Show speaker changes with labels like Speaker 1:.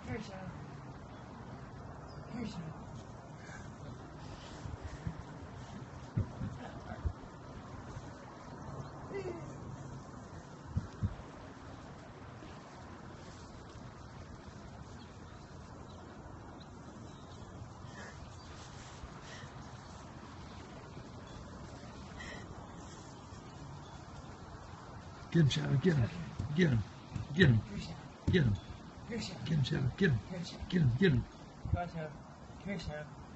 Speaker 1: Here, Shadow. Here, Shadow.
Speaker 2: Get him, Shadow. Get him. Get him. Get him. Get him.
Speaker 1: Here, Shadow.
Speaker 2: Get him, Shadow. Get him.
Speaker 1: Here, Shadow.
Speaker 2: Get him. Get him.
Speaker 1: Go on, Shadow. Here, Shadow.